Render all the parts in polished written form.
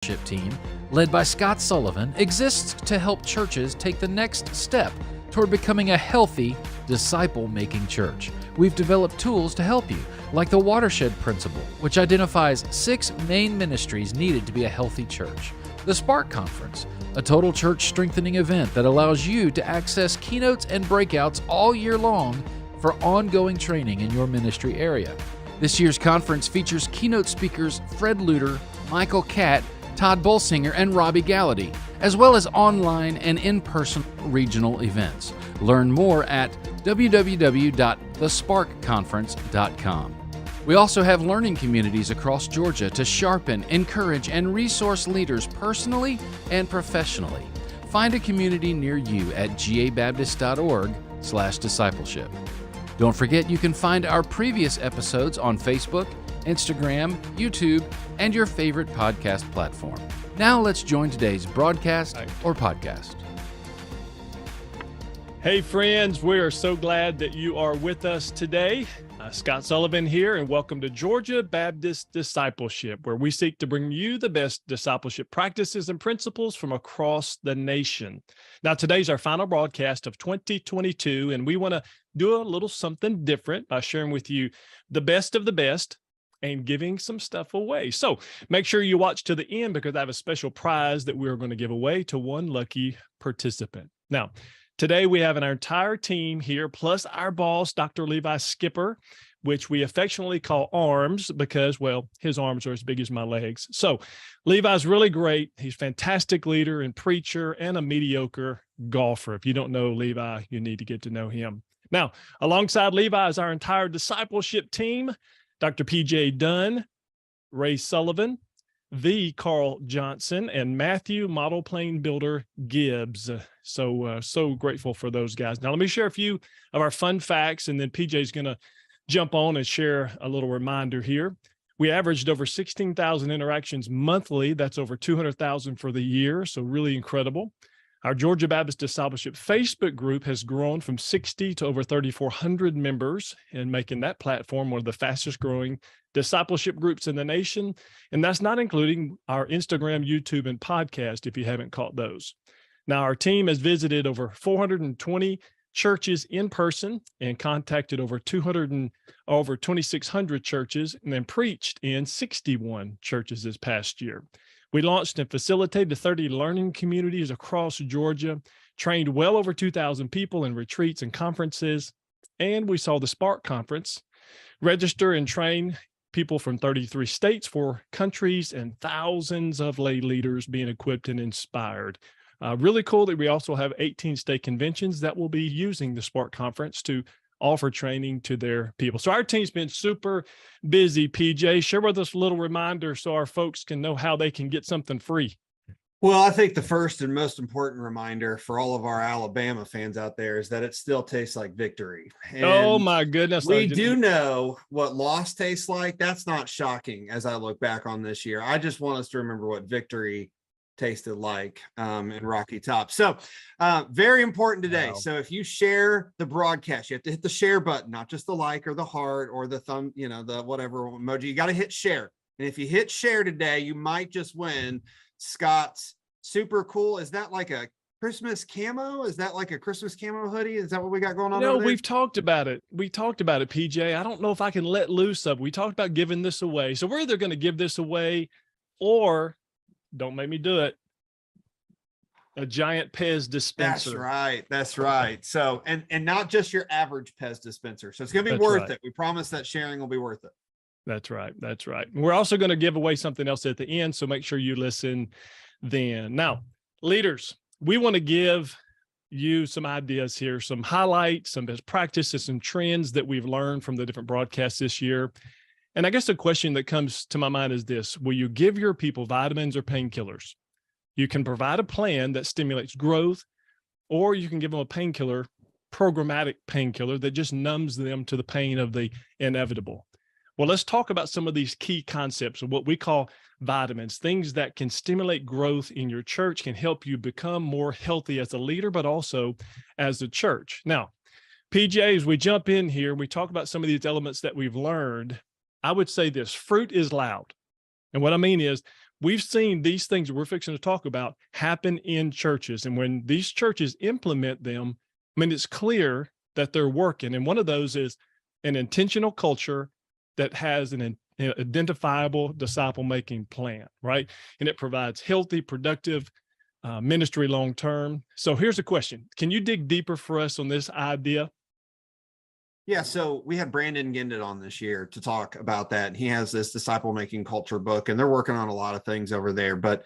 team, led by Scott Sullivan, exists to help churches take the next step toward becoming a healthy, disciple-making church. We've developed tools to help you, like the Watershed Principle, which identifies 6 main ministries needed to be a healthy church. The Spark Conference, a total church strengthening event that allows you to access keynotes and breakouts all year long for ongoing training in your ministry area. This year's conference features keynote speakers Fred Luter, Michael Catt, Todd Bolsinger, and Robbie Gallaty, as well as online and in-person regional events. Learn more at www.thesparkconference.com. We also have learning communities across Georgia to sharpen, encourage, and resource leaders personally and professionally. Find a community near you at gabaptist.org/discipleship. Don't forget you can find our previous episodes on Facebook, Instagram, YouTube, and your favorite podcast platform. Now let's join today's broadcast or podcast. Hey friends, we are so glad that you are with us today. Scott Sullivan here, and welcome to Georgia Baptist Discipleship, where we seek to bring you the best discipleship practices and principles from across the nation. Now, today's our final broadcast of 2022, and we want to do a little something different by sharing with you the best of the best and giving some stuff away. So make sure you watch to the end, because I have a special prize that we're going to give away to one lucky participant. Now, today we have our entire team here, plus our boss, Dr. Levi Skipper, which we affectionately call Arms because, well, his arms are as big as my legs. So Levi's really great. He's a fantastic leader and preacher and a mediocre golfer. If you don't know Levi, you need to get to know him. Now, alongside Levi is our entire discipleship team, Dr. P.J. Dunn, Ray Sullivan, the Carl Johnson, and Matthew Model Plane Builder Gibbs. So grateful for those guys. Now, let me share a few of our fun facts, and then PJ's going to jump on and share a little reminder here. We averaged over 16,000 interactions monthly. That's over 200,000 for the year, so really incredible. Our Georgia Baptist Discipleship Facebook group has grown from 60 to over 3,400 members, and making that platform one of the fastest growing discipleship groups in the nation. And that's not including our Instagram, YouTube, and podcast, if you haven't caught those. Now, our team has visited over 420 churches in person and contacted over 2,600 churches, and then preached in 61 churches this past year. We launched and facilitated 30 learning communities across Georgia, trained well over 2,000 people in retreats and conferences, and we saw the Spark Conference register and train people from 33 states, 4 countries, and thousands of lay leaders being equipped and inspired. Really cool that we also have 18 state conventions that will be using the Spark Conference to offer training to their people. So our team's been super busy. PJ, share with us a little reminder so our folks can know how they can get something free. Well, I think the first and most important reminder for all of our Alabama fans out there is that it still tastes like victory. And oh my goodness. We do know what loss tastes like. That's not shocking as I look back on this year. I just want us to remember what victory tasted like in Rocky Top. So very important today. Wow. So if you share the broadcast, you have to hit the share button, not just the like or the heart or the thumb, the whatever emoji. You got to hit share. And if you hit share today, you might just win Scott's super cool. Is that like a Christmas camo? Is that like a Christmas camo hoodie? Is that what we got going on? No, we've talked about it. We talked about it, PJ. I don't know if I can let loose of. We talked about giving this away. So we're either going to give this away, or don't make me do it, a giant Pez dispenser. That's right. So, and not just your average Pez dispenser. So it's going to be worth it. We promise that sharing will be worth it. That's right. We're also going to give away something else at the end, so make sure you listen then. Now, leaders, we want to give you some ideas here, some highlights, some best practices, some trends that we've learned from the different broadcasts this year. And I guess the question that comes to my mind is this: will you give your people vitamins or painkillers? You can provide a plan that stimulates growth, or you can give them a painkiller, programmatic painkiller that just numbs them to the pain of the inevitable. Well, let's talk about some of these key concepts of what we call vitamins, things that can stimulate growth in your church, can help you become more healthy as a leader, but also as a church. Now, PJ, as we jump in here, we talk about some of these elements that we've learned. I would say this: fruit is loud. And what I mean is, we've seen these things we're fixing to talk about happen in churches. And when these churches implement them, I mean, it's clear that they're working. And one of those is an intentional culture that has an identifiable disciple-making plan, right? And it provides healthy, productive ministry long-term. So here's a question. Can you dig deeper for us on this idea? Yeah, so we had Brandon Guindon on this year to talk about that. He has this disciple-making culture book, and they're working on a lot of things over there. But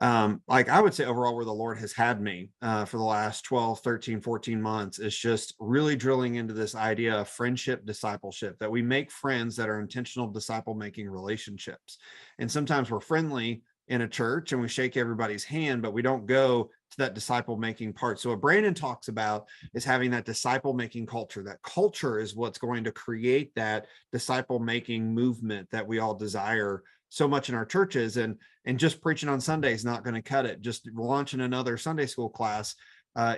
like I would say overall where the Lord has had me for the last 12, 13, 14 months is just really drilling into this idea of friendship discipleship, that we make friends that are intentional disciple-making relationships. And sometimes we're friendly in a church and we shake everybody's hand, but we don't go to that disciple-making part. So what Brandon talks about is having that disciple-making culture. That culture is what's going to create that disciple-making movement that we all desire so much in our churches. And just preaching on Sunday is not going to cut it. Just launching another Sunday school class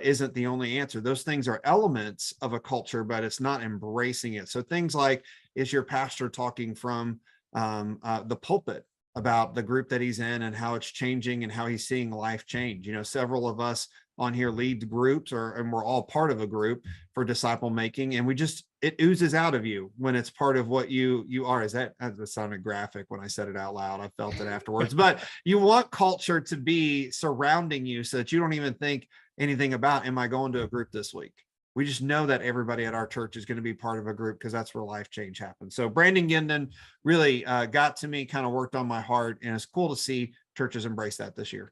isn't the only answer. Those things are elements of a culture, but it's not embracing it. So things like, is your pastor talking from the pulpit about the group that he's in and how it's changing and how he's seeing life change? You know, several of us on here lead groups, and we're all part of a group for disciple making, and it oozes out of you when it's part of what you are. That sounded graphic when I said it out loud. I felt it afterwards. But you want culture to be surrounding you so that you don't even think anything about, am I going to a group this week? We just know that everybody at our church is going to be part of a group because that's where life change happens. So Brandon Guindon really got to me, kind of worked on my heart, and it's cool to see churches embrace that this year.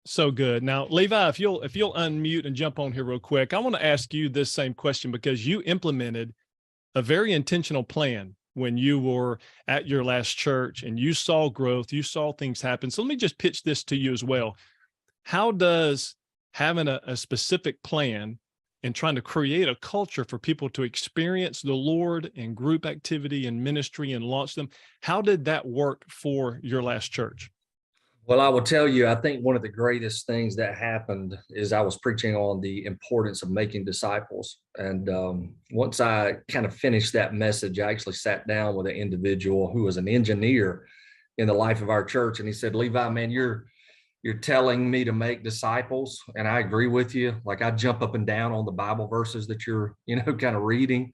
So good. Now, Levi, if you'll unmute and jump on here real quick, I want to ask you this same question because you implemented a very intentional plan when you were at your last church and you saw growth, you saw things happen. So let me just pitch this to you as well. How does having a specific plan and trying to create a culture for people to experience the Lord and group activity and ministry and launch them, how did that work for your last church? Well, I will tell you, I think one of the greatest things that happened is I was preaching on the importance of making disciples. And once I kind of finished that message, I actually sat down with an individual who was an engineer in the life of our church. And he said, Levi, man, you're telling me to make disciples. And I agree with you. Like, I jump up and down on the Bible verses that you're, kind of reading.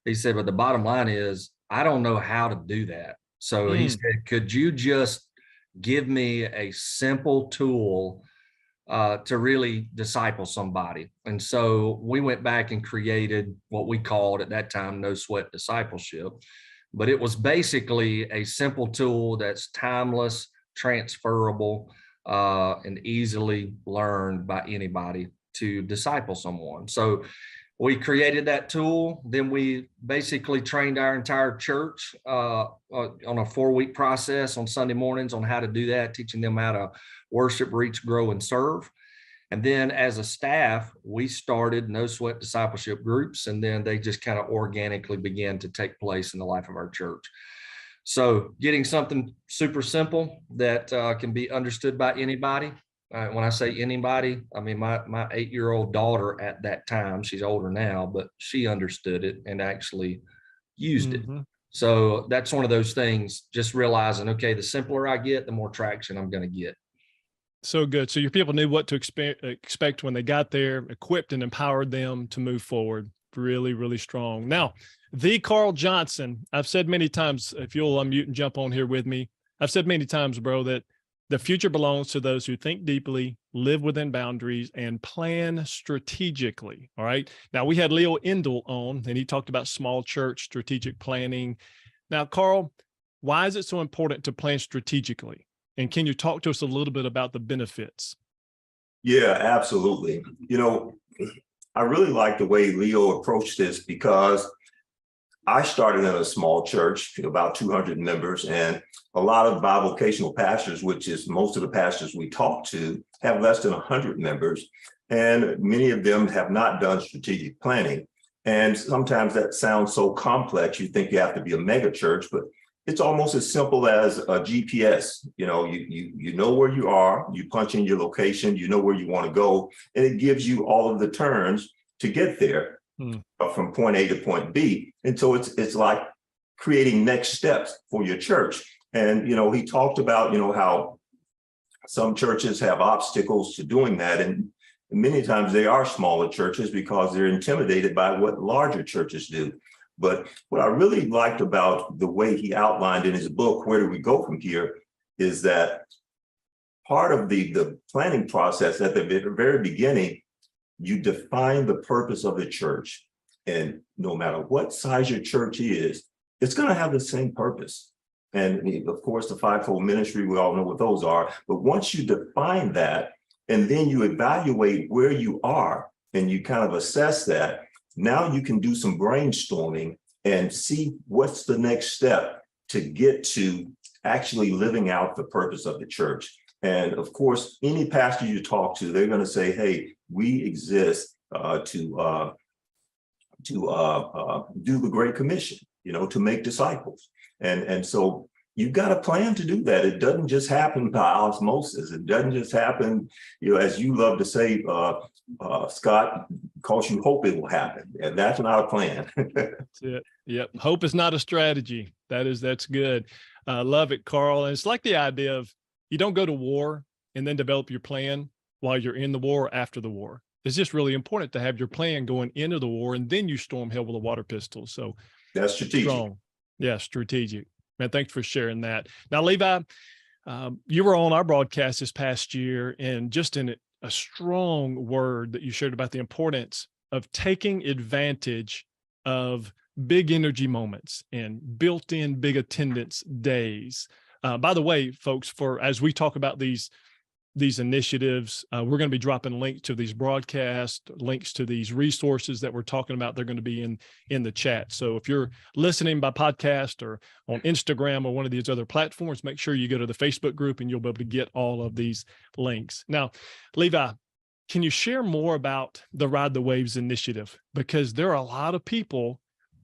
He said, but the bottom line is, I don't know how to do that. So he said, could you just give me a simple tool to really disciple somebody? And so we went back and created what we called at that time, No Sweat Discipleship. But it was basically a simple tool that's timeless, transferable, and easily learned by anybody to disciple someone. So we created that tool. Then we basically trained our entire church on a 4-week process on Sunday mornings on how to do that, teaching them how to worship, reach, grow, and serve. And then as a staff, we started No Sweat discipleship groups, and then they just kind of organically began to take place in the life of our church. So getting something super simple that can be understood by anybody. When I say anybody, I mean my 8-year-old daughter at that time, she's older now, but she understood it and actually used it. So that's one of those things, just realizing, okay, the simpler I get, the more traction I'm going to get. So good. So your people knew what to expect when they got there, equipped and empowered them to move forward. Really, really strong. Now, the Carl Johnson, I've said many times, if you'll unmute and jump on here with me, I've said many times, bro, that the future belongs to those who think deeply, live within boundaries, and plan strategically. All right. Now, we had Leo Endel on, and he talked about small church strategic planning. Now, Carl, why is it so important to plan strategically? And can you talk to us a little bit about the benefits? Yeah, absolutely. I really like the way Leo approached this because I started in a small church, about 200 members, and a lot of bivocational pastors, which is most of the pastors we talk to, have less than 100 members, and many of them have not done strategic planning. And sometimes that sounds so complex, you think you have to be a mega church, but it's almost as simple as a GPS. You know where you are, you punch in your location, you know where you want to go, and it gives you all of the turns to get there from point A to point B. And so it's like creating next steps for your church. And, he talked about, how some churches have obstacles to doing that. And many times they are smaller churches because they're intimidated by what larger churches do. But what I really liked about the way he outlined in his book, Where Do We Go From Here, is that part of the planning process at the very beginning, you define the purpose of the church. And no matter what size your church is, it's going to have the same purpose. And of course, the fivefold ministry, we all know what those are. But once you define that, and then you evaluate where you are, and you kind of assess that, now you can do some brainstorming and see what's the next step to get to actually living out the purpose of the church. And of course, any pastor you talk to, they're going to say, hey, we exist to do the Great Commission, to make disciples. And so you've got a plan to do that. It doesn't just happen by osmosis. It doesn't just happen, as you love to say, Scott, because you hope it will happen. And that's not a plan. That's it. Yep. Hope is not a strategy. That's good. Love it, Carl. And it's like the idea of you don't go to war and then develop your plan while you're in the war or after the war. It's just really important to have your plan going into the war, and then you storm hell with a water pistol. So that's strategic. Strong. Yeah, strategic. Man, thanks for sharing that. Now, Levi, you were on our broadcast this past year, and just in a strong word that you shared about the importance of taking advantage of big energy moments and built-in big attendance days. By the way, folks, as we talk about these initiatives, we're going to be dropping links to these broadcasts, links to these resources that we're talking about. They're going to be in the chat. So if you're listening by podcast or on Instagram or one of these other platforms, make sure you go to the Facebook group and you'll be able to get all of these links. Now, Levi, can you share more about the Ride the Waves initiative? Because there are a lot of people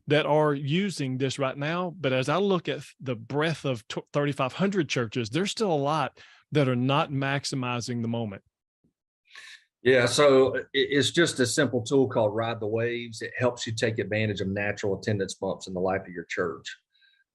that are using this right now. But as I look at the breadth of 3,500 churches, there's still a lot that are not maximizing the moment. Yeah, so it's just a simple tool called Ride the Waves. It helps you take advantage of natural attendance bumps in the life of your church.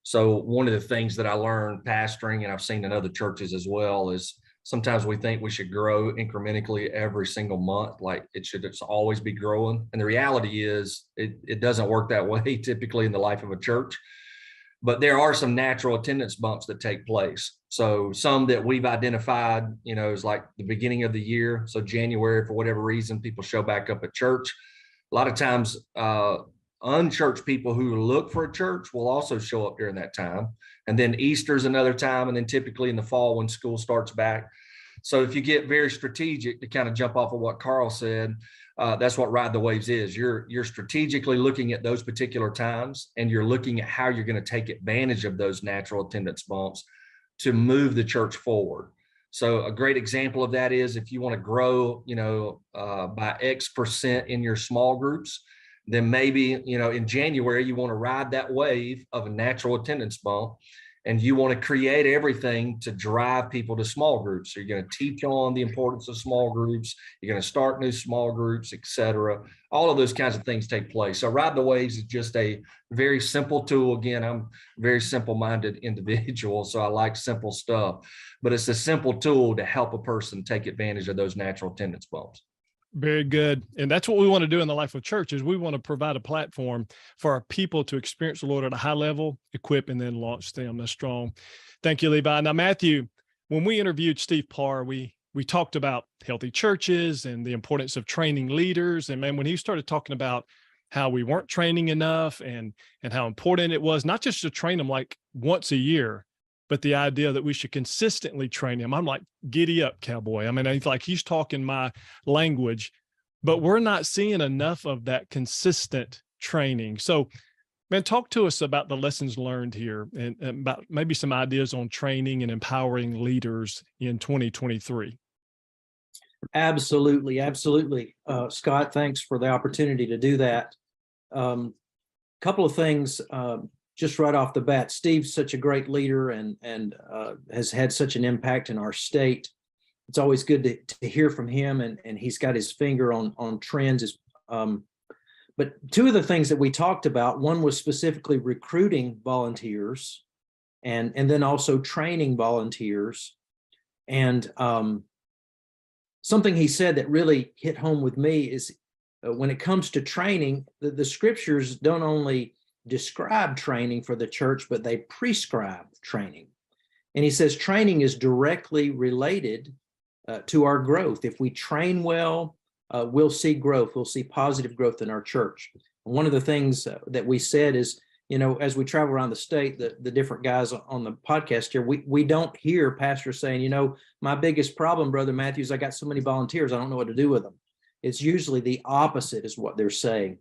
So one of the things that I learned pastoring, and I've seen in other churches as well, is sometimes we think we should grow incrementally every single month, like it's always be growing. And the reality is it doesn't work that way typically in the life of a church. But there are some natural attendance bumps that take place. So some that we've identified, is like the beginning of the year. So January, for whatever reason, people show back up at church. A lot of times, unchurched people who look for a church will also show up during that time. And then Easter's another time. And then typically in the fall when school starts back. So if you get very strategic, to kind of jump off of what Carl said, that's what Ride the Waves is. You're strategically looking at those particular times, and you're looking at how you're going to take advantage of those natural attendance bumps to move the church forward. So a great example of that is if you want to grow, by X percent in your small groups, then maybe, in January, you want to ride that wave of a natural attendance bump, and you want to create everything to drive people to small groups. So you're going to teach on the importance of small groups. You're going to start new small groups, et cetera. All of those kinds of things take place. So Ride the Waves is just a very simple tool. Again, I'm a very simple-minded individual, so I like simple stuff. But it's a simple tool to help a person take advantage of those natural attendance bumps. Very good. And that's what we want to do in the life of church is we want to provide a platform for our people to experience the Lord at a high level, equip, and then launch them. That's strong. Thank you, Levi. Now, Matthew, when we interviewed Steve Parr, we talked about healthy churches and the importance of training leaders. And man, when he started talking about how we weren't training enough and how important it was, not just to train them like once a year, but the idea that we should consistently train him. I'm like, giddy up, cowboy. I mean, he's talking my language, but we're not seeing enough of that consistent training. So, man, talk to us about the lessons learned here and about maybe some ideas on training and empowering leaders in 2023. Absolutely. Absolutely. Scott, thanks for the opportunity to do that. Couple of things, just right off the bat. Steve's such a great leader and has had such an impact in our state. It's always good to hear from him, and he's got his finger on trends. But two of the things that we talked about, one was specifically recruiting volunteers and then also training volunteers. And something he said that really hit home with me is when it comes to training, the scriptures don't only describe training for the church, but they prescribe training. And he says training is directly related to our growth. If we train well, we'll see growth. We'll see positive growth in our church. And one of the things that we said is, as we travel around the state, the different guys on the podcast here, we don't hear pastors saying, my biggest problem, Brother Matthews, I got so many volunteers, I don't know what to do with them. It's usually the opposite is what they're saying.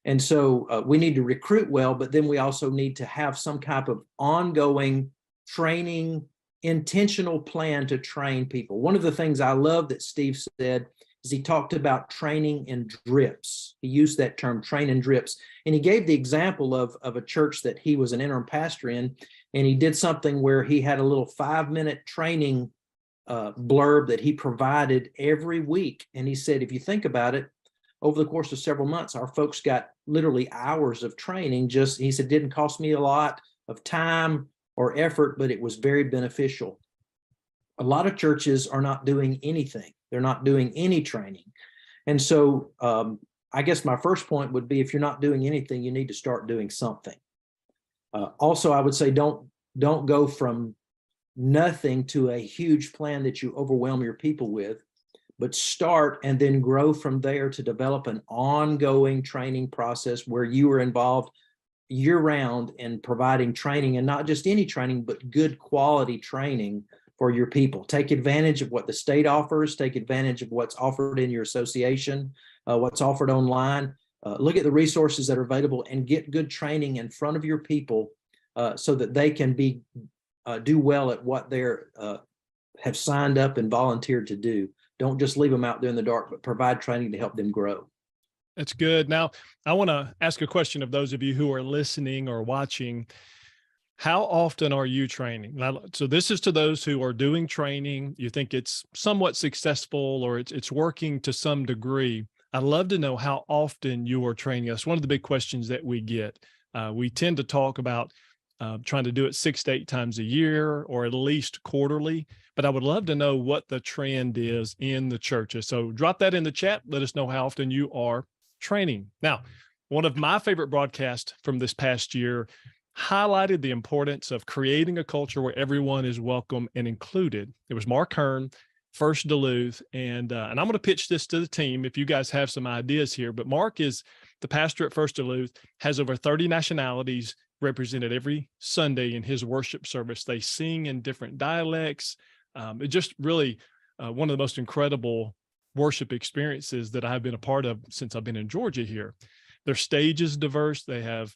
And so we need to recruit well, but then we also need to have some type of ongoing training, intentional plan to train people. One of the things I love that Steve said is he talked about training in drips. He used that term, train in drips. And he gave the example of a church that he was an interim pastor in, and he did something where he had a little 5-minute training blurb that he provided every week. And he said, if you think about it, over the course of several months, our folks got literally hours of training. He said, didn't cost me a lot of time or effort, but it was very beneficial. A lot of churches are not doing anything. They're not doing any training. And so I guess my first point would be, if you're not doing anything, you need to start doing something. Also, I would say don't go from nothing to a huge plan that you overwhelm your people with, but start and then grow from there to develop an ongoing training process where you are involved year-round in providing training, and not just any training, but good quality training for your people. Take advantage of what the state offers, take advantage of what's offered in your association, what's offered online. Look at the resources that are available and get good training in front of your people so that they can do well at what they're have signed up and volunteered to do. Don't just leave them out there in the dark, but provide training to help them grow. That's good. Now, I want to ask a question of those of you who are listening or watching. How often are you training? Now, so this is to those who are doing training. You think it's somewhat successful or it's working to some degree. I'd love to know how often you are training. That's one of the big questions that we get. We tend to talk about trying to do it 6 to 8 times a year or at least quarterly. But I would love to know what the trend is in the churches. So drop that in the chat. Let us know how often you are training. Now, one of my favorite broadcasts from this past year highlighted the importance of creating a culture where everyone is welcome and included. It was Mark Hearn, First Duluth, and I'm going to pitch this to the team if you guys have some ideas here. But Mark is the pastor at First Duluth, has over 30 nationalities represented every Sunday in his worship service. They sing in different dialects. It just really one of the most incredible worship experiences that I've been a part of since I've been in Georgia here. Their stage is diverse. They have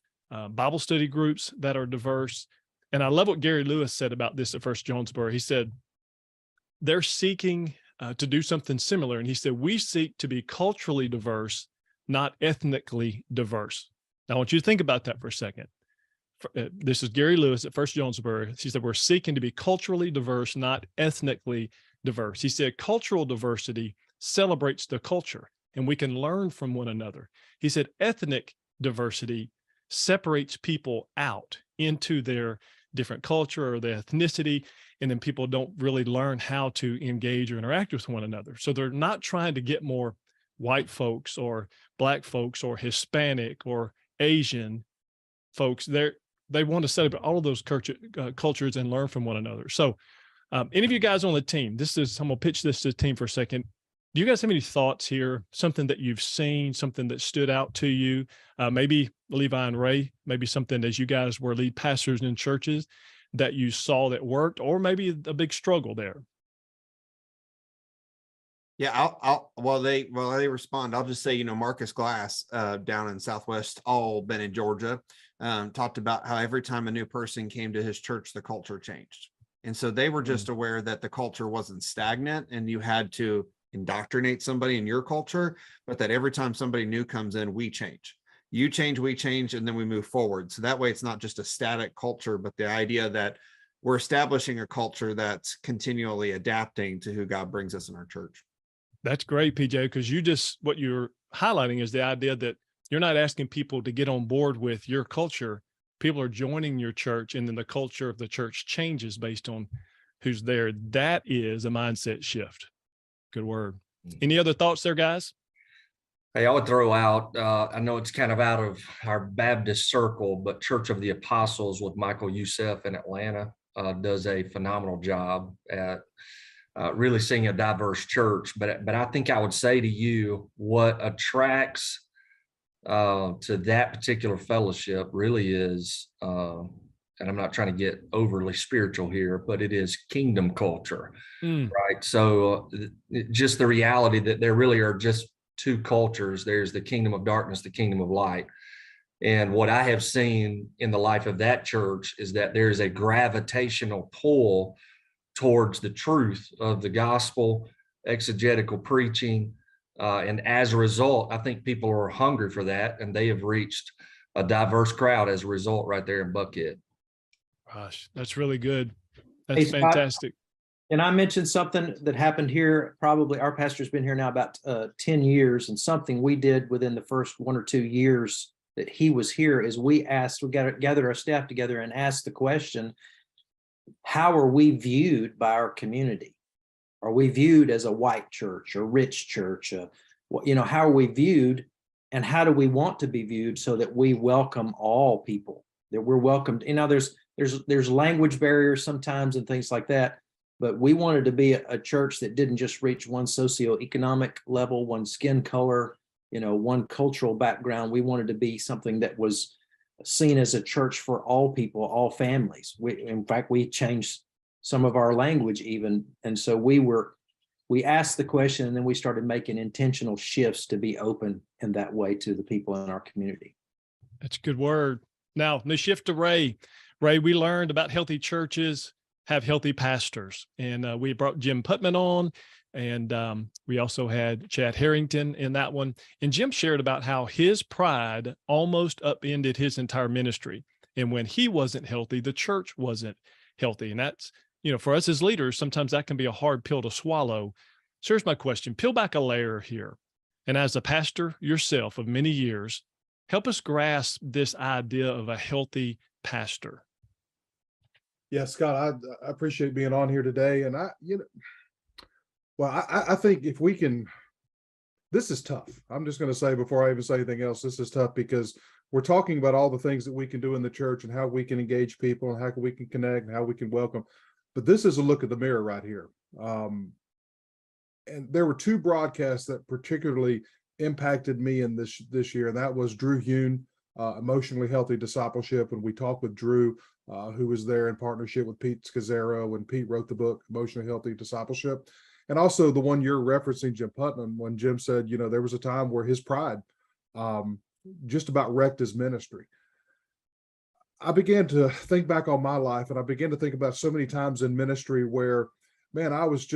Bible study groups that are diverse. And I love what Gary Lewis said about this at First Jonesboro. He said, they're seeking to do something similar. And he said, we seek to be culturally diverse, not ethnically diverse. Now, I want you to think about that for a second. This is Gary Lewis at First Jonesboro. He said, we're seeking to be culturally diverse, not ethnically diverse. He said, cultural diversity celebrates the culture and we can learn from one another. He said, ethnic diversity separates people out into their different culture or their ethnicity, and then people don't really learn how to engage or interact with one another. So they're not trying to get more white folks or black folks or Hispanic or Asian folks. They want to celebrate all of those cultures and learn from one another. So any of you guys on the team, I'm going to pitch this to the team for a second. Do you guys have any thoughts here? Something that you've seen, something that stood out to you? Maybe Levi and Ray, maybe something as you guys were lead pastors in churches that you saw that worked, or maybe a big struggle there. Yeah, while they respond, I'll just say, Marcus Glass down in Southwest Bend in Georgia talked about how every time a new person came to his church, the culture changed. And so they were just aware that the culture wasn't stagnant and you had to indoctrinate somebody in your culture, but that every time somebody new comes in, we change. You change, we change, and then we move forward. So that way it's not just a static culture, but the idea that we're establishing a culture that's continually adapting to who God brings us in our church. That's great, PJ, because what you're highlighting is the idea that you're not asking people to get on board with your culture. People are joining your church, and then the culture of the church changes based on who's there. That is a mindset shift. Good word. Any other thoughts there, guys? Hey, I would throw out, I know it's kind of out of our Baptist circle, but Church of the Apostles with Michael Youssef in Atlanta does a phenomenal job at really seeing a diverse church. But I think I would say to you, what attracts to that particular fellowship really is, and I'm not trying to get overly spiritual here, but it is kingdom culture, right? So just the reality that there really are just two cultures. There's the kingdom of darkness, the kingdom of light. And what I have seen in the life of that church is that there's a gravitational pull towards the truth of the gospel, exegetical preaching. And as a result, I think people are hungry for that, and they have reached a diverse crowd as a result right there in Buckhead. Gosh, that's really good. That's Hey, Scott, fantastic. And I mentioned something that happened here. Probably our pastor's been here now about 10 years, and something we did within the first 1 or 2 years that he was here is we gathered our staff together and asked the question, how are we viewed by our community? Are we viewed as a white church, a rich church? How are we viewed, and how do we want to be viewed so that we welcome all people, that we're welcomed? There's language barriers sometimes and things like that. But we wanted to be a church that didn't just reach one socioeconomic level, one skin color, one cultural background. We wanted to be something that was seen as a church for all people, all families. In fact, we changed some of our language even. And so we asked the question, and then we started making intentional shifts to be open in that way to the people in our community. That's a good word. Now, let's shift to Ray. Ray, we learned about healthy churches have healthy pastors. And we brought Jim Putman on, and we also had Chad Harrington in that one. And Jim shared about how his pride almost upended his entire ministry. And when he wasn't healthy, the church wasn't healthy. And that's, for us as leaders, sometimes that can be a hard pill to swallow. So here's my question. Peel back a layer here. And as a pastor yourself of many years, help us grasp this idea of a healthy pastor. Yeah, Scott, I appreciate being on here today. And I think if we can, this is tough. I'm just going to say before I even say anything else, this is tough because we're talking about all the things that we can do in the church and how we can engage people and how we can connect and how we can welcome. But this is a look at the mirror right here. And there were 2 broadcasts that particularly impacted me in this year. And that was Drew Hearn, Emotionally Healthy Discipleship. And we talked with Drew, who was there in partnership with Pete Scazzaro, when Pete wrote the book, Emotionally Healthy Discipleship. And also the one you're referencing, Jim Putman, when Jim said, there was a time where his pride just about wrecked his ministry. I began to think back on my life, and I began to think about so many times in ministry where, man, I was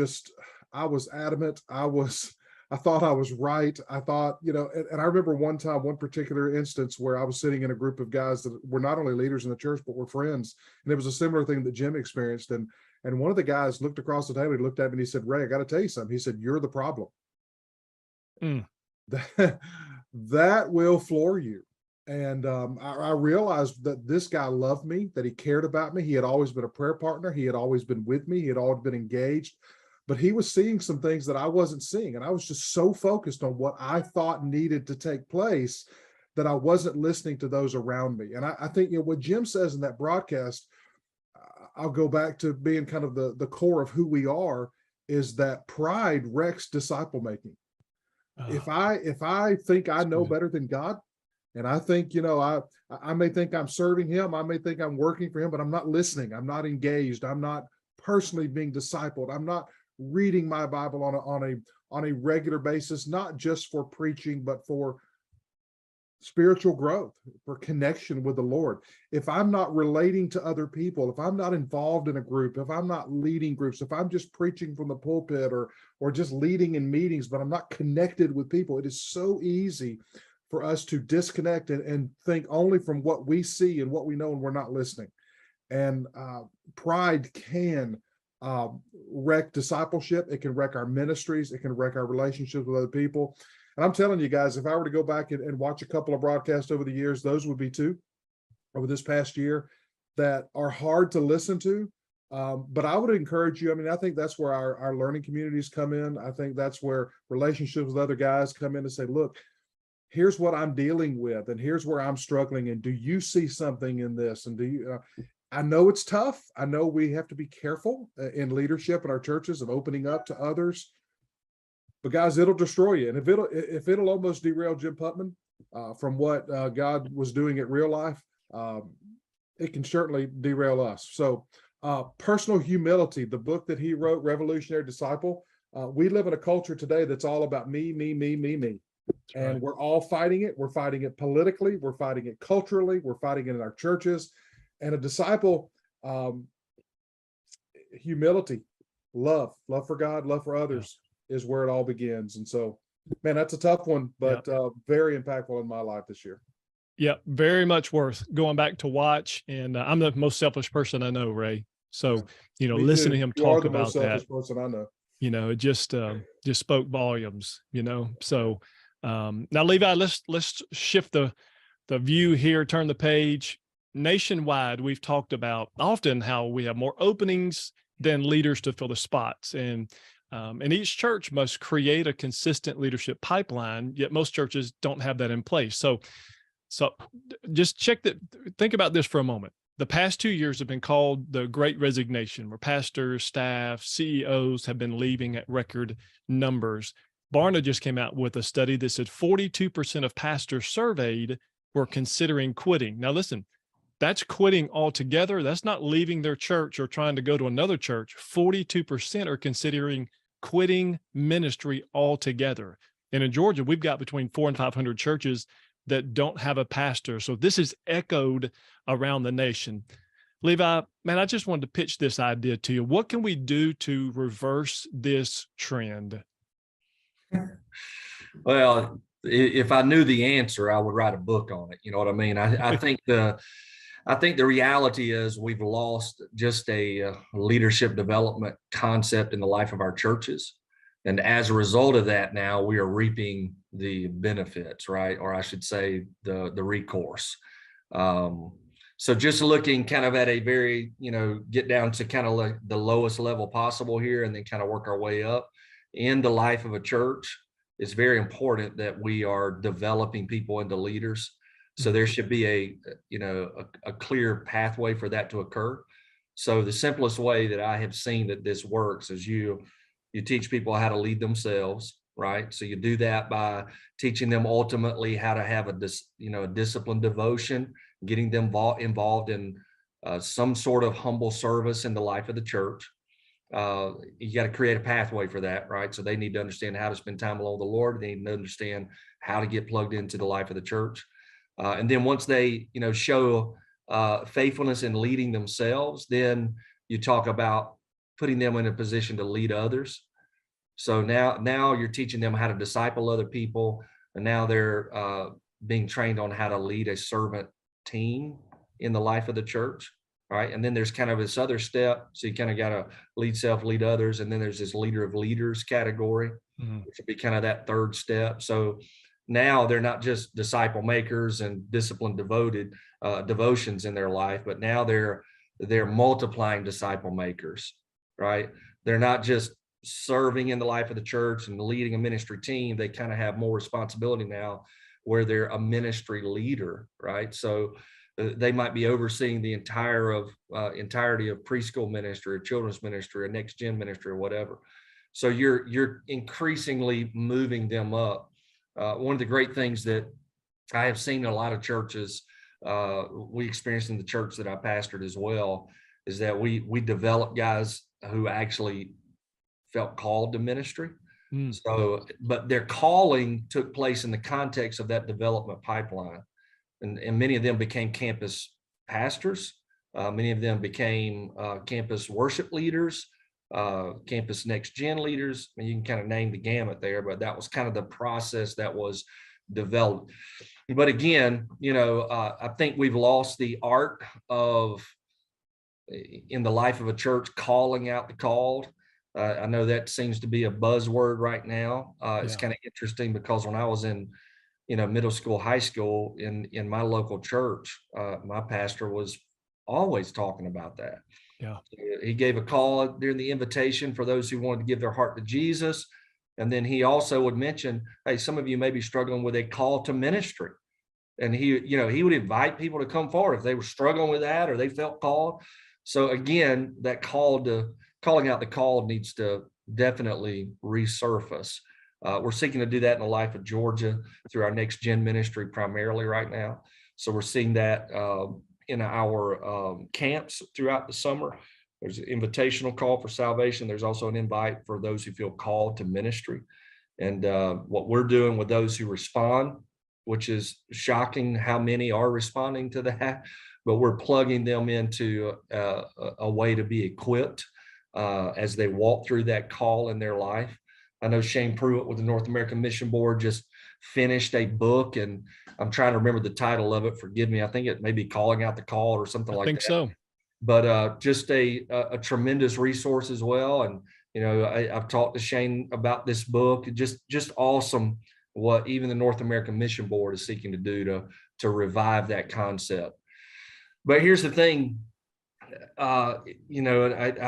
adamant. I thought I was right. I thought, and I remember one particular instance where I was sitting in a group of guys that were not only leaders in the church, but were friends. And it was a similar thing that Jim experienced. And one of the guys looked across the table, he looked at me and he said, "Ray, I got to tell you something." He said, "You're the problem." That will floor you. And I realized that this guy loved me, that he cared about me. He had always been a prayer partner. He had always been with me. He had always been engaged. But he was seeing some things that I wasn't seeing. And I was just so focused on what I thought needed to take place that I wasn't listening to those around me. And I think, what Jim says in that broadcast, I'll go back to being kind of the core of who we are, is that pride wrecks disciple making. If I think I know better than God, and I think, I may think I'm serving him, I may think I'm working for him, but I'm not listening. I'm not engaged. I'm not personally being discipled. I'm not reading my Bible on a regular basis, not just for preaching, but for spiritual growth, for connection with the Lord. If I'm not relating to other people, if I'm not involved in a group, if I'm not leading groups, if I'm just preaching from the pulpit or just leading in meetings, but I'm not connected with people, it is so easy for us to disconnect and think only from what we see and what we know, and we're not listening. And pride can wreck discipleship. It can wreck our ministries. It can wreck our relationships with other people. And I'm telling you guys, if I were to go back and watch a couple of broadcasts over the years, those would be 2 over this past year that are hard to listen to, But I would encourage you. I mean, I think that's where our learning communities come in. I think that's where relationships with other guys come in and say, look, here's what I'm dealing with, and here's where I'm struggling. And do you see something in this? And do you, I know it's tough. I know we have to be careful in leadership in our churches of opening up to others. But guys, it'll destroy you. And if it'll almost derail Jim Putman from what God was doing at Real Life, it can certainly derail us. So personal humility, the book that he wrote, Revolutionary Disciple, we live in a culture today that's all about me. And right. we're all fighting it. We're fighting it politically. We're fighting it culturally. We're fighting it in our churches. And a disciple, humility, love for God, love for others is where it all begins. And so, man, that's a tough one, but very impactful in my life this year. Yeah, very much worth going back to watch. And I'm the most selfish person I know, Ray. So, you know, Me listen too. to him You are talk the about most selfish that. person I know. You know, it just spoke volumes, you know. So now, Levi, let's shift the view here, turn the page. Nationwide, we've talked about often how we have more openings than leaders to fill the spots. And each church must create a consistent leadership pipeline, yet most churches don't have that in place. So just think about this for a moment. The past 2 years have been called the Great Resignation, where pastors, staff, CEOs have been leaving at record numbers. Barna just came out with a study that said 42% of pastors surveyed were considering quitting. Now, listen, that's quitting altogether. That's not leaving their church or trying to go to another church. 42% are considering quitting ministry altogether. And in Georgia, we've got between 400 and 500 churches that don't have a pastor. So this is echoed around the nation. Levi, man, I just wanted to pitch this idea to you. What can we do to reverse this trend? Well, if I knew the answer, I would write a book on it. You know what I mean? I think the reality is we've lost just a leadership development concept in the life of our churches. And as a result of that, now we are reaping the benefits, right? Or I should say the recourse. So just looking kind of at a very, get down to kind of like the lowest level possible here and then kind of work our way up in the life of a church. It's very important that we are developing people into leaders. So there should be a clear pathway for that to occur. So the simplest way that I have seen that this works is you teach people how to lead themselves, right? So you do that by teaching them ultimately how to have a disciplined devotion, getting them involved in some sort of humble service in the life of the church. You got to create a pathway for that, right? So they need to understand how to spend time alone with the Lord. They need to understand how to get plugged into the life of the church. And then once they, show faithfulness in leading themselves, then you talk about putting them in a position to lead others. So now you're teaching them how to disciple other people, and now they're being trained on how to lead a servant team in the life of the church, right? And then there's kind of this other step. So you kind of got to lead self, lead others, and then there's this leader of leaders category, which would be kind of that third step. So now they're not just disciple makers and disciplined devotions in their life, but now they're multiplying disciple makers, right? They're not just serving in the life of the church and leading a ministry team. They kind of have more responsibility now where they're a ministry leader, right? So they might be overseeing the entirety of preschool ministry or children's ministry or next gen ministry or whatever. So you're increasingly moving them up. One of the great things that I have seen in a lot of churches, we experienced in the church that I pastored as well, is that we developed guys who actually felt called to ministry. So, but their calling took place in the context of that development pipeline. And many of them became campus pastors. Many of them became campus worship leaders, campus next gen leaders. I mean, you can kind of name the gamut there, but that was kind of the process that was developed. But again, I think we've lost the art of, in the life of a church, calling out the called. I know that seems to be a buzzword right now. It's kind of interesting because when I was in, middle school, high school, in my local church, my pastor was always talking about that. Yeah. He gave a call during the invitation for those who wanted to give their heart to Jesus. And then he also would mention, hey, some of you may be struggling with a call to ministry. And he would invite people to come forward if they were struggling with that or they felt called. So again, that calling out the call needs to definitely resurface. We're seeking to do that in the life of Georgia through our Next Gen ministry primarily right now. So we're seeing that in our camps throughout the summer. There's an invitational call for salvation. There's also an invite for those who feel called to ministry. And what we're doing with those who respond, which is shocking how many are responding to that, but we're plugging them into a way to be equipped as they walk through that call in their life. I know Shane Pruitt with the North American Mission Board just finished a book, and I'm trying to remember the title of it. Forgive me. I think it may be Calling Out the Call or something like that. I think so. But just a tremendous resource as well. And, I've talked to Shane about this book. Just awesome what even the North American Mission Board is seeking to do to revive that concept. But here's the thing. I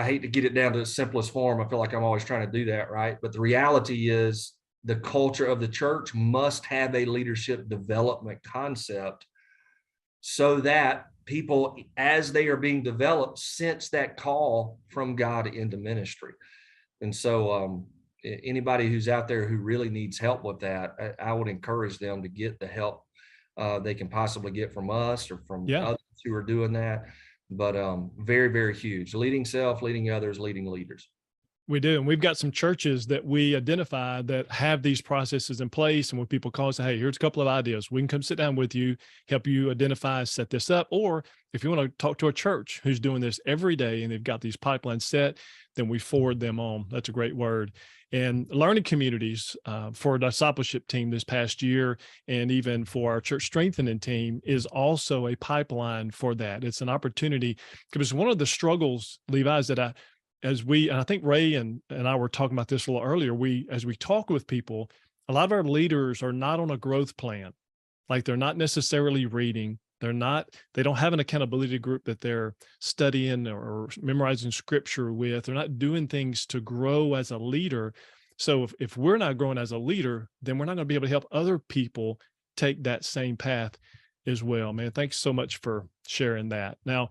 hate to get it down to the simplest form. I feel like I'm always trying to do that, right? But the reality is the culture of the church must have a leadership development concept so that people, as they are being developed, sense that call from God into ministry. And so anybody who's out there who really needs help with that, I would encourage them to get the help they can possibly get from us or from others who are doing that. But very, very huge. Leading self, leading others, leading leaders. We do. And we've got some churches that we identify that have these processes in place. And when people call and say, hey, here's a couple of ideas, we can come sit down with you, help you identify, set this up. Or if you want to talk to a church who's doing this every day and they've got these pipelines set, then we forward them on. That's a great word. And learning communities for a discipleship team this past year, and even for our church strengthening team, is also a pipeline for that. It's an opportunity, because one of the struggles, Levi, is that and I think Ray and I were talking about this a little earlier, as we talk with people, a lot of our leaders are not on a growth plan. Like, they're not necessarily reading. They don't have an accountability group that they're studying or memorizing scripture with. They're not doing things to grow as a leader. So if we're not growing as a leader, then we're not going to be able to help other people take that same path as well. Man, thanks so much for sharing that. Now,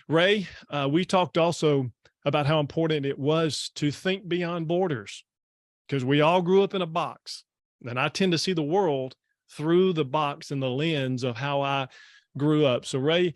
Ray, we talked also about how important it was to think beyond borders, because we all grew up in a box. And I tend to see the world through the box and the lens of how I grew up. So Ray,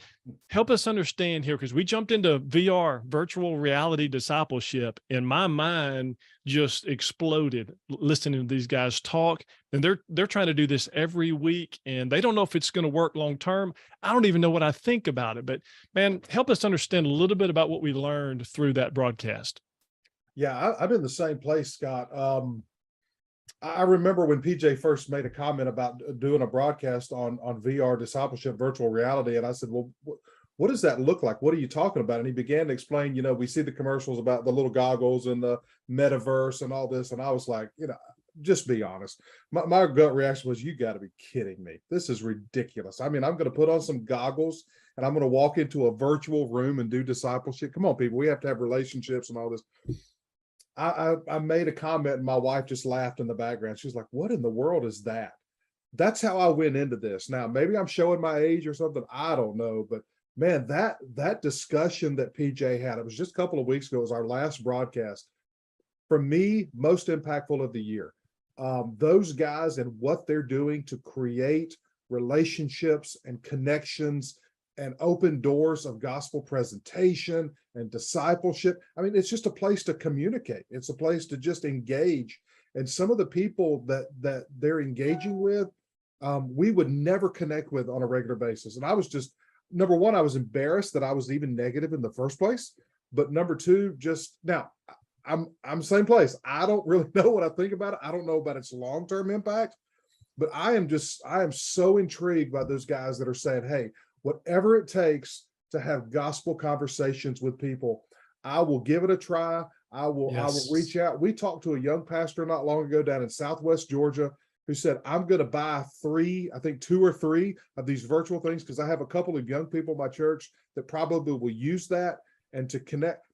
help us understand here, because we jumped into VR, virtual reality discipleship, and my mind just exploded listening to these guys talk. And they're trying to do this every week, and they don't know if it's going to work long term. I don't even know what I think about it, but man, help us understand a little bit about what we learned through that broadcast. Yeah, I'm in the same place, Scott. I remember when PJ first made a comment about doing a broadcast on VR discipleship, virtual reality. And I said, well, what does that look like? What are you talking about? And he began to explain, we see the commercials about the little goggles and the metaverse and all this. And I was like, just be honest. My gut reaction was, you got to be kidding me. This is ridiculous. I mean, I'm going to put on some goggles and I'm going to walk into a virtual room and do discipleship. Come on, people, we have to have relationships and all this. I made a comment and my wife just laughed in the background. She was like, what in the world is that? That's how I went into this. Now, maybe I'm showing my age or something. I don't know. But man, that discussion that PJ had, it was just a couple of weeks ago. It was our last broadcast. For me, most impactful of the year. Those guys and what they're doing to create relationships and connections and open doors of gospel presentation and discipleship. I mean, it's just a place to communicate. It's a place to just engage. And some of the people that they're engaging with, we would never connect with on a regular basis. And I was just, number one, I was embarrassed that I was even negative in the first place. But number two, just now, I'm same place. I don't really know what I think about it. I don't know about its long-term impact, but I am so intrigued by those guys that are saying, hey, whatever it takes to have gospel conversations with people, I will give it a try. I will reach out. We talked to a young pastor not long ago down in Southwest Georgia who said, I'm going to buy 2 or 3 of these virtual things because I have a couple of young people in my church that probably will use that. and to connect.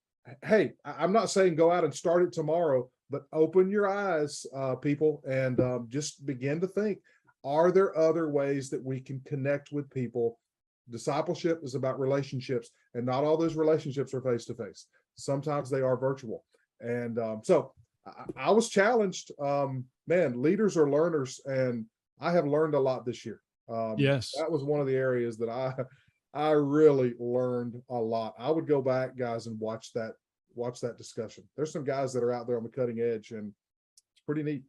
Hey, I'm not saying go out and start it tomorrow, but open your eyes, people, and just begin to think, are there other ways that we can connect with people? Discipleship is about relationships, and not all those relationships are face-to-face. Sometimes they are virtual. And so I was challenged. Man, leaders are learners, and I have learned a lot this year. Yes. That was one of the areas that I really learned a lot. I would go back, guys, and watch that discussion. There's some guys that are out there on the cutting edge, and it's pretty neat.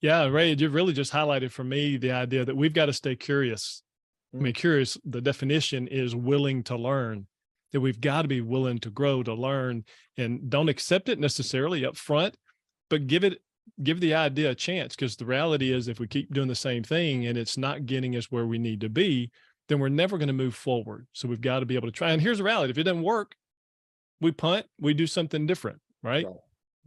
Yeah, Ray, you really just highlighted for me the idea that we've got to stay curious. I mean, curious, the definition is willing to learn, that we've got to be willing to grow, to learn, and don't accept it necessarily up front, but give the idea a chance. Because the reality is, if we keep doing the same thing and it's not getting us where we need to be, then we're never going to move forward. So we've got to be able to try. And here's the reality: if it doesn't work, we punt, we do something different, right?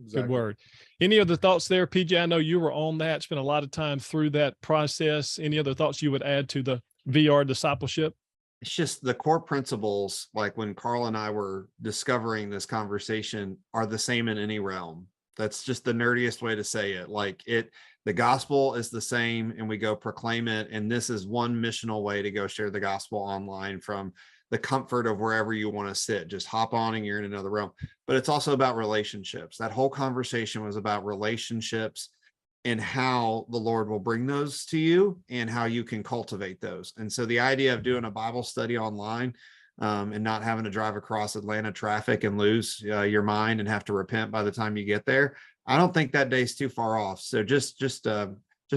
Exactly. Good word. Any other thoughts there, PJ? I know you were on that, spent a lot of time through that process. Any other thoughts you would add to the VR discipleship? It's just the core principles, like when Carl and I were discovering this conversation, are the same in any realm. That's just the nerdiest way to say it. Like the gospel is the same, and we go proclaim it. And this is one missional way to go share the gospel online from the comfort of wherever you want to sit. Just hop on and you're in another realm. But it's also about relationships. That whole conversation was about relationships and how the Lord will bring those to you and how you can cultivate those. And so the idea of doing a Bible study online and not having to drive across Atlanta traffic and lose your mind and have to repent by the time you get there, I don't think that day's too far off. So just a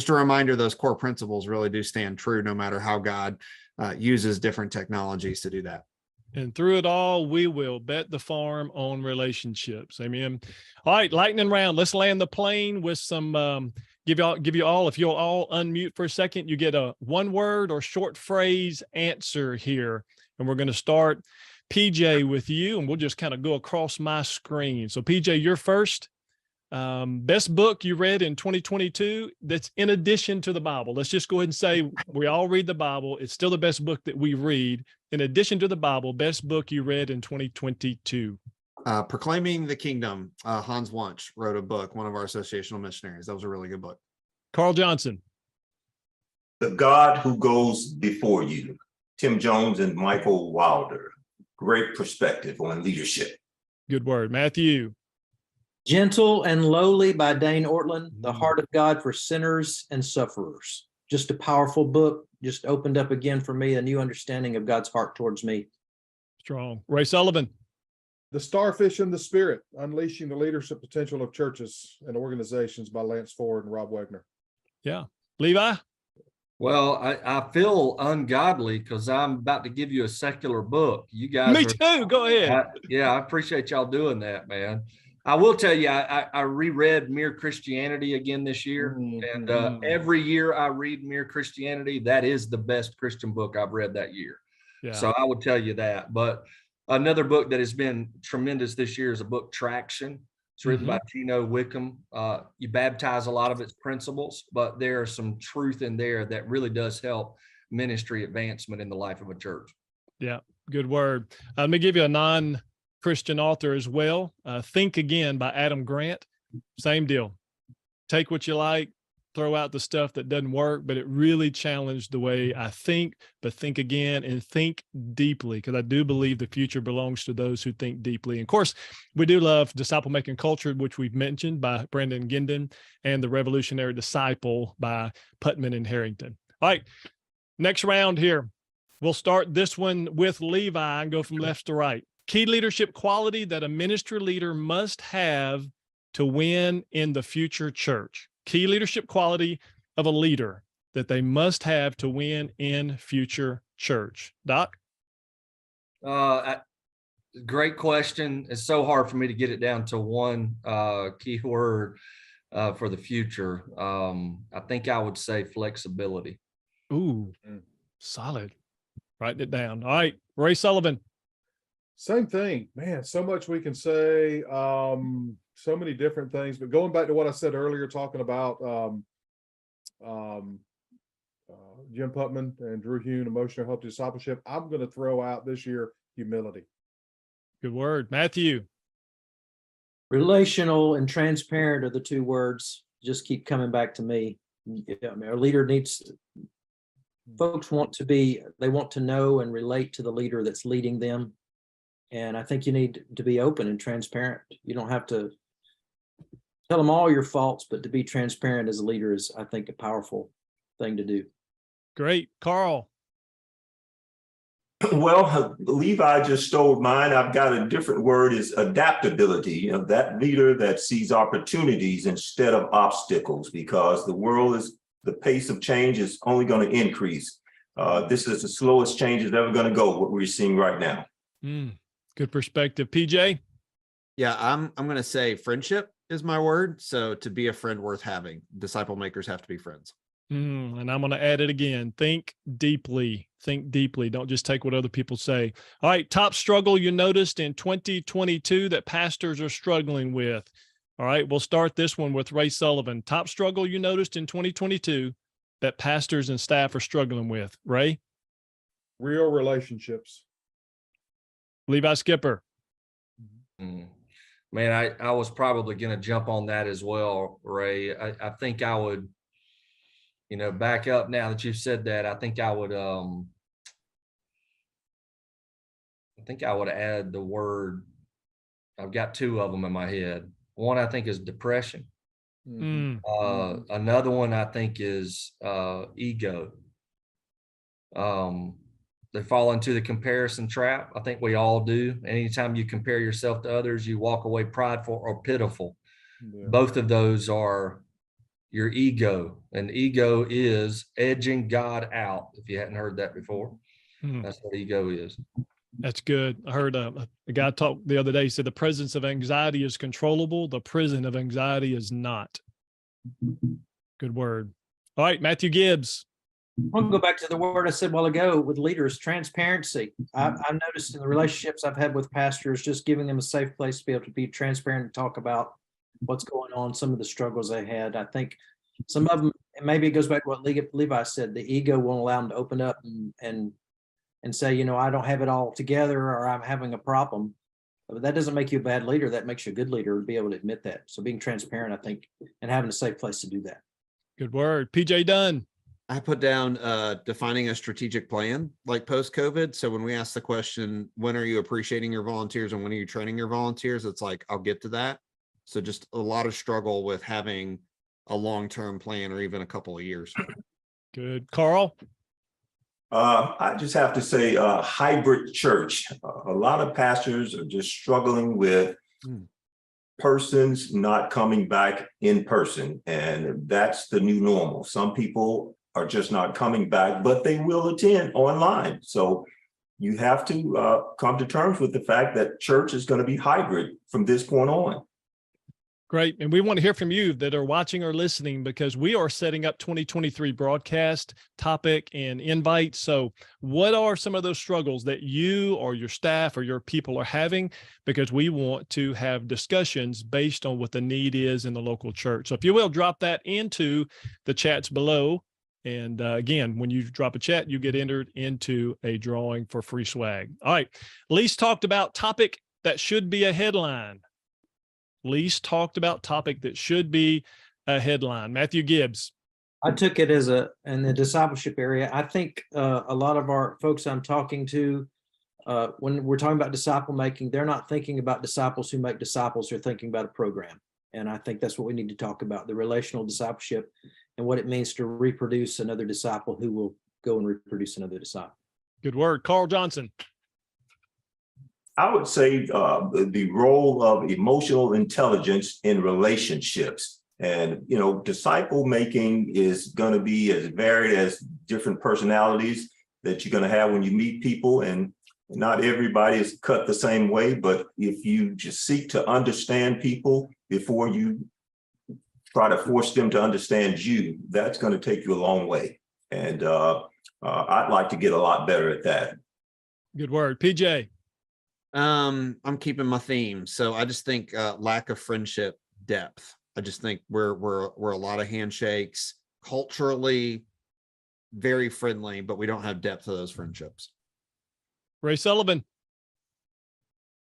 reminder, those core principles really do stand true, no matter how God uses different technologies to do that. And through it all, we will bet the farm on relationships. Amen. All right, lightning round. Let's land the plane with some, give you all, if you'll all unmute for a second, you get a one word or short phrase answer here. And we're going to start, PJ, with you, and we'll just kind of go across my screen. So PJ, you're first. Best book you read in 2022 that's in addition to the Bible. Let's just go ahead and say we all read the Bible. It's still the best book that we read. In addition to the Bible, best book you read in 2022. Proclaiming the Kingdom. Hans Wunsch wrote a book, one of our associational missionaries. That was a really good book. Carl Johnson. The God Who Goes Before You. Tim Jones and Michael Wilder. Great perspective on leadership. Good word. Matthew. Gentle and Lowly by Dane Ortland, The Heart of God for Sinners and Sufferers. Just a powerful book, just opened up again for me a new understanding of God's heart towards me. Strong. Ray Sullivan. The Starfish in the Spirit, Unleashing the Leadership Potential of Churches and Organizations by Lance Ford and Rob Wagner. Yeah. Levi. Well, I feel ungodly because I'm about to give you a secular book. You guys Me too. Go ahead. I appreciate y'all doing that, man. I will tell you, I reread Mere Christianity again this year. And every year I read Mere Christianity. That is the best Christian book I've read that year. Yeah. So I would tell you that. But another book that has been tremendous this year is a book, Traction. It's written by Tino Wickham. You baptize a lot of its principles, but there are some truth in there that really does help ministry advancement in the life of a church. Yeah, good word. Let me give you a non-Christian author as well. Think Again by Adam Grant. Same deal. Take what you like, throw out the stuff that doesn't work, but it really challenged the way I think, but think again and think deeply, because I do believe the future belongs to those who think deeply. And of course, we do love Disciple Making Culture, which we've mentioned by Brandon Guindon, and The Revolutionary Disciple by Putman and Harrington. All right, next round here. We'll start this one with Levi and go from left to right. Key leadership quality that a ministry leader must have to win in the future church. Key leadership quality of a leader that they must have to win in future church. Doc? Great question. It's so hard for me to get it down to one key word for the future. I think I would say flexibility. Ooh, solid. Writing it down. All right, Ray Sullivan. Same thing, man. So much we can say. So many different things, but going back to what I said earlier, talking about Jim Putman and Drew Hearn, emotional health discipleship, I'm going to throw out this year humility. Good word. Matthew. Relational and transparent are the two words. Just keep coming back to me. Yeah, I mean, our leader needs, folks they want to know and relate to the leader that's leading them. And I think you need to be open and transparent. You don't have to tell them all your faults, but to be transparent as a leader is, I think, a powerful thing to do. Great. Carl. Well, Levi just stole mine. I've got a different word, is adaptability. You know, that leader that sees opportunities instead of obstacles, because the pace of change is only going to increase. This is the slowest change is ever going to go, what we're seeing right now. Good perspective. PJ? Yeah, I'm going to say friendship is my word. So to be a friend worth having, disciple makers have to be friends. And I'm going to add it again. Think deeply. Think deeply. Don't just take what other people say. All right. Top struggle you noticed in 2022 that pastors are struggling with. All right. We'll start this one with Ray Sullivan. Top struggle you noticed in 2022 that pastors and staff are struggling with. Ray? Real relationships. Levi Skipper. Man, I was probably going to jump on that as well, Ray. I think I would, back up now that you've said that. I think I would add the word. I've got two of them in my head. One I think is depression. Another one I think is ego. They fall into the comparison trap. I think we all do. Anytime you compare yourself to others, you walk away prideful or pitiful. Yeah. Both of those are your ego, and ego is edging God out. If you hadn't heard that before, that's what ego is. That's good. I heard a guy talk the other day. He said the presence of anxiety is controllable. The prison of anxiety is not. Good word. All right, Matthew Gibbs. I'll go back to the word I said a while ago with leaders, transparency. I've noticed in the relationships I've had with pastors, just giving them a safe place to be able to be transparent and talk about what's going on, some of the struggles they had. I think some of them, and maybe it goes back to what Levi said, the ego won't allow them to open up and say, I don't have it all together, or I'm having a problem. But that doesn't make you a bad leader. That makes you a good leader to be able to admit that. So being transparent, I think, and having a safe place to do that. Good word. PJ Dunn. I put down defining a strategic plan, like post-COVID. So when we ask the question, when are you appreciating your volunteers and when are you training your volunteers? It's like, I'll get to that. So just a lot of struggle with having a long-term plan or even a couple of years. Good. Carl? I just have to say hybrid church. A lot of pastors are just struggling with persons not coming back in person. And that's the new normal. Some people are just not coming back, but they will attend online. So you have to come to terms with the fact that church is going to be hybrid from this point on. Great. And we want to hear from you that are watching or listening, because we are setting up 2023 broadcast topic and invite. So what are some of those struggles that you or your staff or your people are having? Because we want to have discussions based on what the need is in the local church. So if you will, drop that into the chats below. And again, when you drop a chat, you get entered into a drawing for free swag. All right. Least talked about topic that should be a headline. Least talked about topic that should be a headline. Matthew Gibbs. I took it as in the discipleship area. I think a lot of our folks I'm talking to, when we're talking about disciple making, they're not thinking about disciples who make disciples. They're thinking about a program. And I think that's what we need to talk about, the relational discipleship and what it means to reproduce another disciple who will go and reproduce another disciple. Good word. Carl Johnson. I would say the role of emotional intelligence in relationships. And, disciple making is going to be as varied as different personalities that you're going to have when you meet people. And not everybody is cut the same way, but if you just seek to understand people before you try to force them to understand you, that's going to take you a long way. And I'd like to get a lot better at that. Good word. PJ. I'm keeping my theme. So I just think lack of friendship depth. I just think we're a lot of handshakes, culturally very friendly, but we don't have depth to those friendships. Ray Sullivan.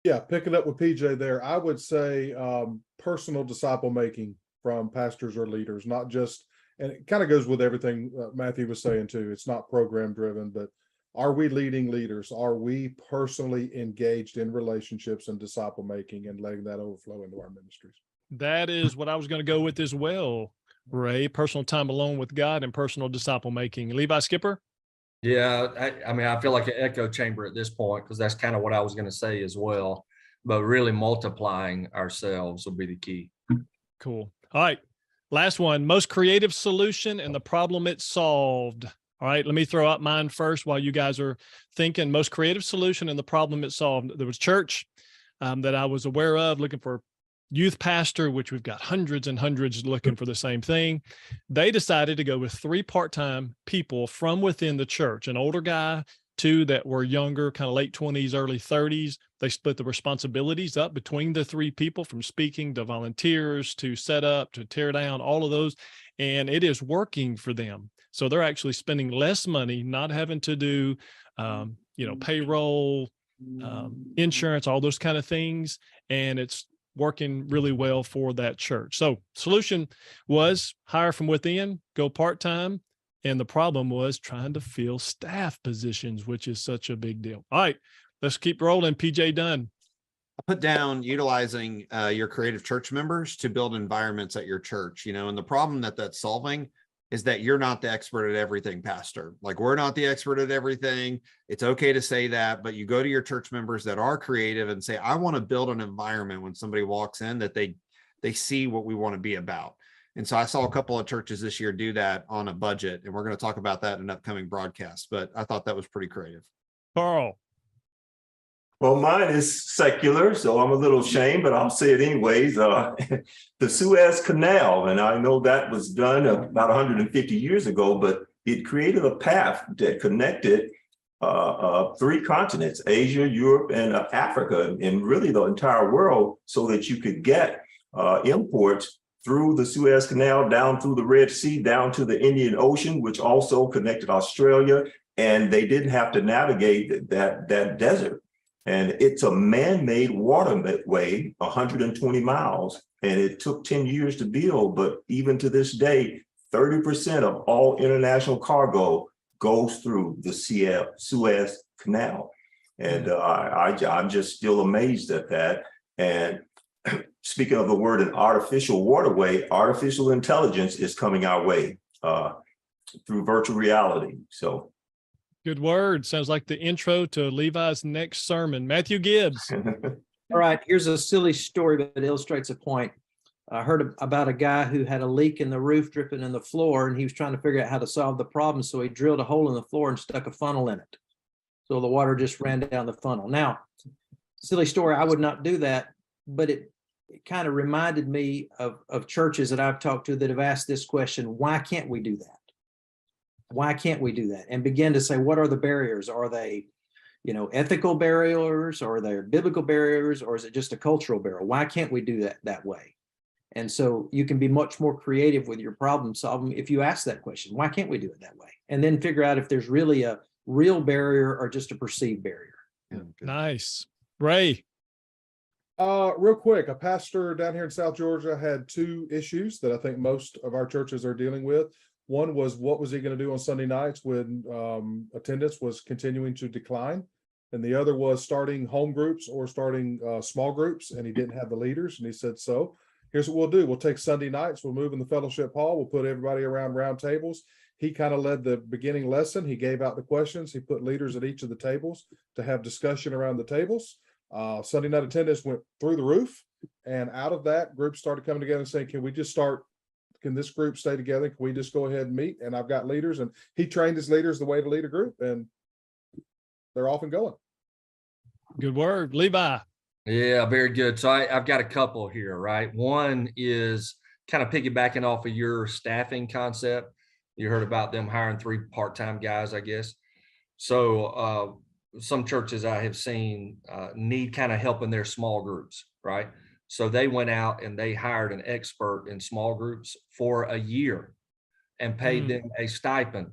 Yeah, picking up with PJ there, I would say personal disciple making from pastors or leaders, not just, and it kind of goes with everything Matthew was saying too. It's not program driven, but are we leading leaders? Are we personally engaged in relationships and disciple making and letting that overflow into our ministries? That is what I was going to go with as well, Ray. Personal time alone with God and personal disciple making. Levi, Skipper? Yeah, I mean, I feel like an echo chamber at this point, because that's kind of what I was going to say as well. But really multiplying ourselves will be the key. Cool. All right. Last one, most creative solution and the problem it solved. All right. Let me throw out mine first while you guys are thinking. Most creative solution and the problem it solved. There was church that I was aware of, looking for youth pastor, which we've got hundreds and hundreds looking for the same thing. They decided to go with 3 part-time people from within the church, an older guy, 2 that were younger, kind of late 20s, early 30s. They split the responsibilities up between the 3 people, from speaking to volunteers to set up to tear down, all of those. And it is working for them. So they're actually spending less money, not having to do, payroll, insurance, all those kind of things. And it's working really well for that church. So solution was hire from within, go part-time. And the problem was trying to fill staff positions, which is such a big deal. All right, let's keep rolling. PJ Dunn. I put down utilizing your creative church members to build environments at your church, and the problem that's solving is that you're not the expert at everything, pastor. Like, we're not the expert at everything. It's okay to say that, but you go to your church members that are creative and say, I want to build an environment when somebody walks in that they see what we want to be about. And so I saw a couple of churches this year do that on a budget, and we're going to talk about that in an upcoming broadcast, but I thought that was pretty creative. Carl. Well, mine is secular, so I'm a little ashamed, but I'll say it anyways. The Suez Canal, and I know that was done about 150 years ago, but it created a path that connected 3 continents, Asia, Europe, and Africa, and really the entire world, so that you could get imports through the Suez Canal, down through the Red Sea, down to the Indian Ocean, which also connected Australia, and they didn't have to navigate that desert. And it's a man-made waterway, 120 miles, and it took 10 years to build. But even to this day, 30% of all international cargo goes through the Suez Canal. And I'm just still amazed at that. And speaking of the word an artificial waterway, artificial intelligence is coming our way through virtual reality. So. Good word. Sounds like the intro to Levi's next sermon. Matthew Gibbs. All right, here's a silly story, but it illustrates a point. I heard about a guy who had a leak in the roof dripping in the floor, and he was trying to figure out how to solve the problem. So he drilled a hole in the floor and stuck a funnel in it. So the water just ran down the funnel. Now, silly story, I would not do that, but it kind of reminded me of churches that I've talked to that have asked this question: why can't we do that? Why can't we do that? And begin to say, what are the barriers? Are they, ethical barriers? Or are they biblical barriers? Or is it just a cultural barrier? Why can't we do that way? And so you can be much more creative with your problem solving if you ask that question. Why can't we do it that way? And then figure out if there's really a real barrier or just a perceived barrier. Nice. Ray. Real quick, a pastor down here in South Georgia had 2 issues that I think most of our churches are dealing with. One was, what was he going to do on Sunday nights when attendance was continuing to decline? And the other was starting home groups or starting small groups, and he didn't have the leaders. And he said, so here's what we'll do. We'll take Sunday nights, we'll move in the fellowship hall, we'll put everybody around round tables. He kind of led the beginning lesson. He gave out the questions. He put leaders at each of the tables to have discussion around the tables. Sunday night attendance went through the roof. And out of that, groups started coming together and saying, can this group stay together? Can we just go ahead and meet? And I've got leaders, and he trained his leaders the way to lead a group, and they're off and going. Good word. Levi. Yeah, very good. So I've got a couple here, right? One is kind of piggybacking off of your staffing concept. You heard about them hiring 3 part-time guys, I guess. So some churches I have seen need kind of help in their small groups, right? So they went out and they hired an expert in small groups for a year and paid them a stipend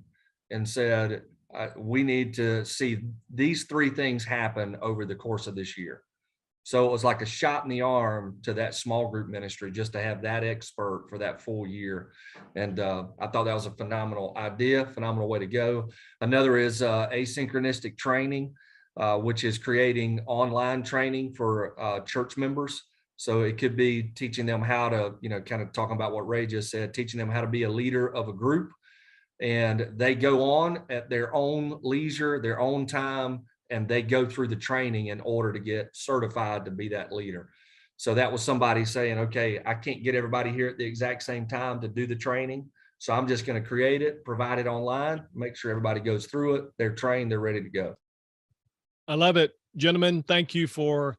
and said, we need to see these 3 things happen over the course of this year. So it was like a shot in the arm to that small group ministry just to have that expert for that full year. And I thought that was a phenomenal idea, phenomenal way to go. Another is asynchronistic training, which is creating online training for church members. So it could be teaching them how to, kind of talking about what Ray just said, teaching them how to be a leader of a group. And they go on at their own leisure, their own time, and they go through the training in order to get certified to be that leader. So that was somebody saying, okay, I can't get everybody here at the exact same time to do the training. So I'm just going to create it, provide it online, make sure everybody goes through it. They're trained, they're ready to go. I love it. Gentlemen, thank you for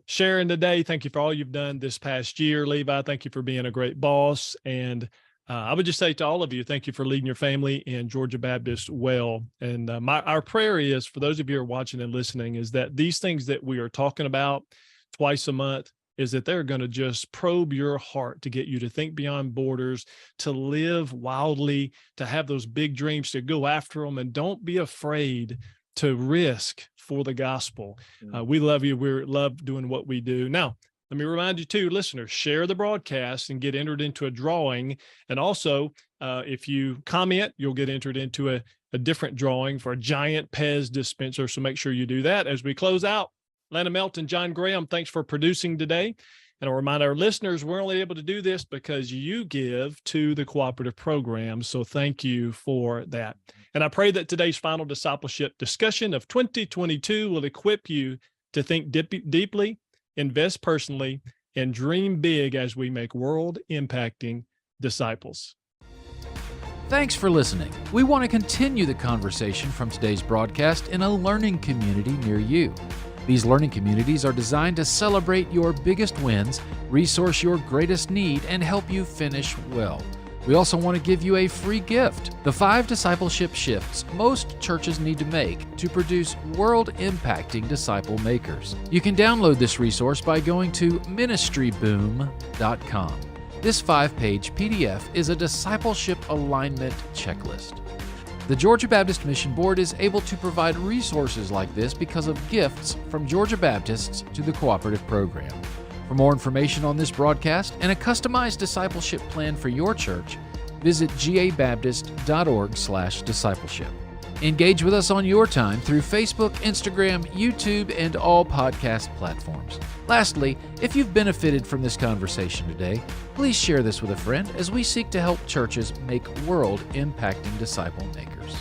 sharing today. Thank you for all you've done this past year. Levi, thank you for being a great boss. And I would just say to all of you, thank you for leading your family in Georgia Baptist well. And our prayer is, for those of you who are watching and listening, is that these things that we are talking about twice a month, is that they're going to just probe your heart to get you to think beyond borders, to live wildly, to have those big dreams, to go after them, and don't be afraid to risk for the gospel. We love you. We love doing what we do. Now, let me remind you too, listeners, share the broadcast and get entered into a drawing. And also, if you comment, you'll get entered into a different drawing for a giant Pez dispenser. So make sure you do that. As we close out, Lana Melton, John Graham, thanks for producing today. And I'll remind our listeners, we're only able to do this because you give to the cooperative program. So thank you for that. And I pray that today's final discipleship discussion of 2022 will equip you to think deeply, invest personally, and dream big as we make world-impacting disciples. Thanks for listening. We want to continue the conversation from today's broadcast in a learning community near you. These learning communities are designed to celebrate your biggest wins, resource your greatest need, and help you finish well. We also want to give you a free gift, the 5 discipleship shifts most churches need to make to produce world-impacting disciple makers. You can download this resource by going to ministryboom.com. This 5-page PDF is a discipleship alignment checklist. The Georgia Baptist Mission Board is able to provide resources like this because of gifts from Georgia Baptists to the cooperative program. For more information on this broadcast and a customized discipleship plan for your church, visit gabaptist.org/discipleship. Engage with us on your time through Facebook, Instagram, YouTube, and all podcast platforms. Lastly, if you've benefited from this conversation today, please share this with a friend as we seek to help churches make world-impacting disciple makers.